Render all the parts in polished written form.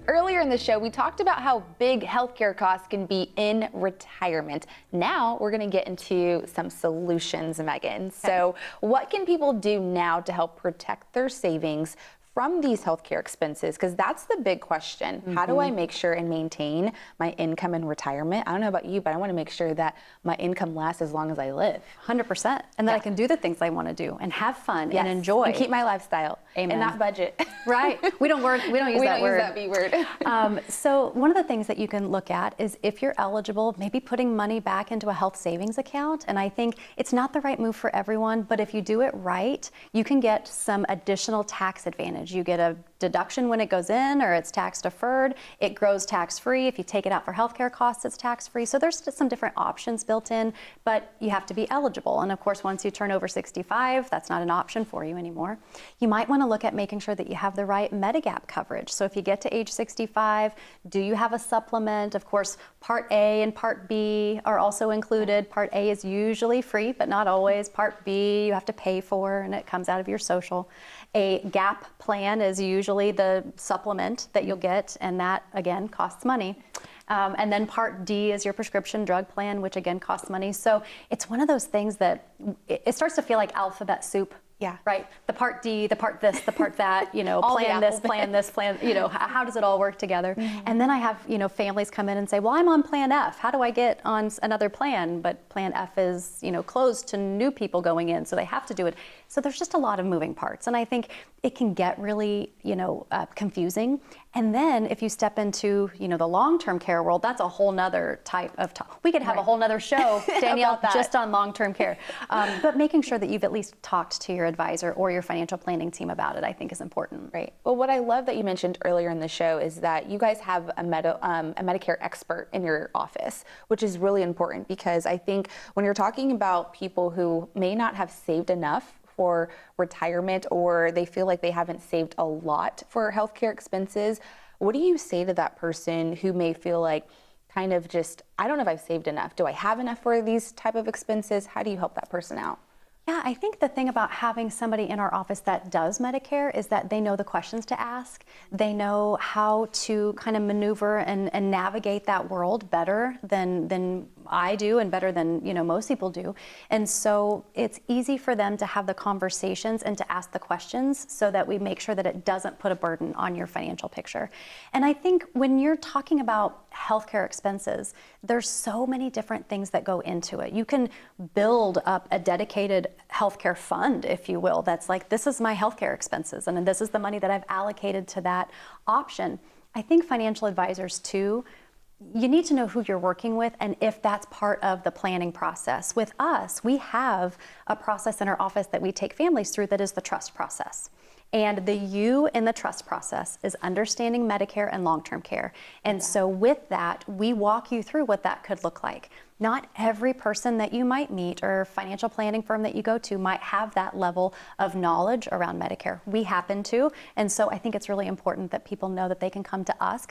Earlier in the show, we talked about how big healthcare costs can be in retirement. Now we're going to get into some solutions, Megan. So what can people do now to help protect their savings from these healthcare expenses? Because that's the big question. How do I make sure and maintain my income in retirement? I don't know about you, but I want to make sure that my income lasts as long as I live. 100%. And that I can do the things I want to do and have fun and enjoy. And keep my lifestyle. Amen. And not budget. Right. We don't use that word. Use that B word. So one of the things that you can look at is if you're eligible, maybe putting money back into a health savings account. And I think it's not the right move for everyone, but if you do it right, you can get some additional tax advantage. You get a deduction when it goes in, or it's tax deferred. It grows tax free. If you take it out for healthcare costs, it's tax free. So there's some different options built in, but you have to be eligible. And of course, once you turn over 65, that's not an option for you anymore. You might want to look at making sure that you have the right Medigap coverage. So if you get to age 65, do you have a supplement? Of course, Part A and Part B are also included. Part A is usually free, but not always. Part B you have to pay for, and it comes out of your social. A GAP plan is usually the supplement that you'll get, and that, again, costs money. And then Part D is your prescription drug plan, which again costs money. So it's one of those things that it starts to feel like alphabet soup. Yeah. Right. The Part D, the Part this, the Part that, plan this, plan, how does it all work together? And then I have, families come in and say, well, I'm on Plan F. How do I get on another plan? But Plan F is, closed to new people going in, so they have to do it. So there's just a lot of moving parts. And I think it can get really, confusing. And then if you step into, the long-term care world, that's a whole nother type of we could have a whole nother show, Danielle, just on long-term care. But making sure that you've at least talked to your advisor or your financial planning team about it, I think is important. Right. Well, what I love that you mentioned earlier in the show is that you guys have a Medicare expert in your office, which is really important, because I think when you're talking about people who may not have saved enough for retirement, or they feel like they haven't saved a lot for healthcare expenses, what do you say to that person who may feel like kind of just, I don't know if I've saved enough. Do I have enough for these type of expenses? How do you help that person out? Yeah, I think the thing about having somebody in our office that does Medicare is that they know the questions to ask. They know how to kind of maneuver and navigate that world better than I do, and better than most people do. And so it's easy for them to have the conversations and to ask the questions, so that we make sure that it doesn't put a burden on your financial picture. And I think when you're talking about healthcare expenses, there's so many different things that go into it. You can build up a dedicated healthcare fund, if you will, that's like, this is my healthcare expenses, and this is the money that I've allocated to that option. I think financial advisors too, you need to know who you're working with and if that's part of the planning process. With us, we have a process in our office that we take families through that is the trust process. And the U in the trust process is understanding Medicare and long-term care. And so with that, we walk you through what that could look like. Not every person that you might meet or financial planning firm that you go to might have that level of knowledge around Medicare. We happen to, and so I think it's really important that people know that they can come to us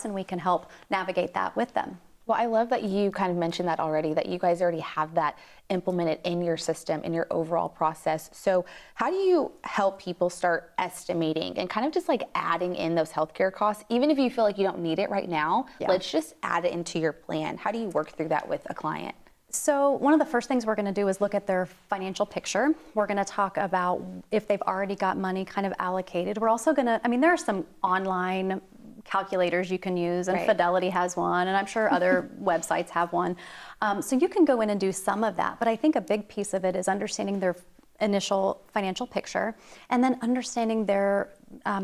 and we can help navigate that with them. Well, I love that you kind of mentioned that already, that you guys already have that implemented in your system, in your overall process. So how do you help people start estimating and kind of just like adding in those healthcare costs? Even if you feel like you don't need it right now, let's just add it into your plan. How do you work through that with a client? So one of the first things we're going to do is look at their financial picture. We're going to talk about if they've already got money kind of allocated. We're also going to, there are some online calculators you can use, and Fidelity has one, and I'm sure other websites have one. So you can go in and do some of that, but I think a big piece of it is understanding their initial financial picture and then understanding their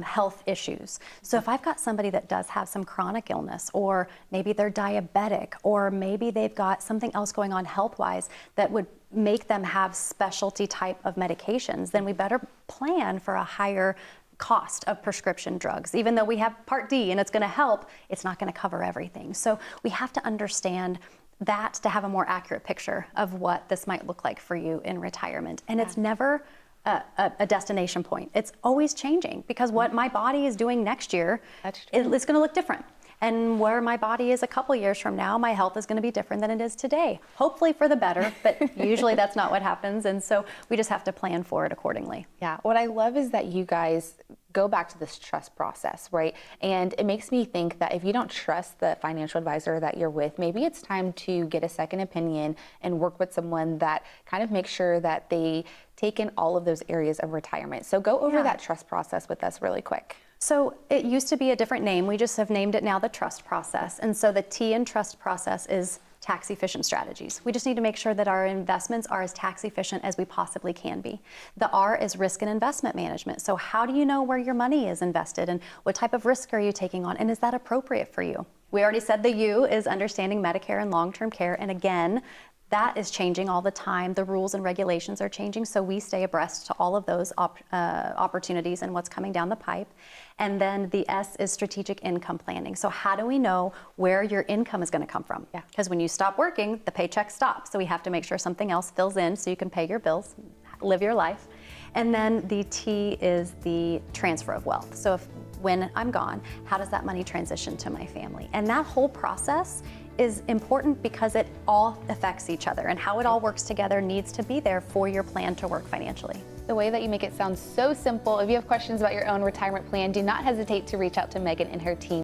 health issues. So if I've got somebody that does have some chronic illness, or maybe they're diabetic, or maybe they've got something else going on health-wise that would make them have specialty type of medications, then we better plan for a higher cost of prescription drugs. Even though we have Part D and it's going to help, it's not going to cover everything. So we have to understand that to have a more accurate picture of what this might look like for you in retirement. And it's never a destination point. It's always changing, because what my body is doing next year, it's going to look different. And where my body is a couple years from now, my health is going to be different than it is today. Hopefully for the better, but usually that's not what happens. And so we just have to plan for it accordingly. Yeah, what I love is that you guys go back to this trust process, right? And it makes me think that if you don't trust the financial advisor that you're with, maybe it's time to get a second opinion and work with someone that kind of makes sure that they take in all of those areas of retirement. So go over that trust process with us really quick. So it used to be a different name. We just have named it now the trust process. And so the T in trust process is tax efficient strategies. We just need to make sure that our investments are as tax efficient as we possibly can be. The R is risk and investment management. So how do you know where your money is invested and what type of risk are you taking on, and is that appropriate for you? We already said the U is understanding Medicare and long-term care, and again, that is changing all the time. The rules and regulations are changing, so we stay abreast to all of those opportunities and what's coming down the pipe. And then the S is strategic income planning. So how do we know where your income is going to come from? Because when you stop working, the paycheck stops. So we have to make sure something else fills in so you can pay your bills, live your life. And then the T is the transfer of wealth. So when I'm gone, how does that money transition to my family? And that whole process is important because it all affects each other, and how it all works together needs to be there for your plan to work financially. The way that you make it sound so simple. If you have questions about your own retirement plan, do not hesitate to reach out to Megan and her team.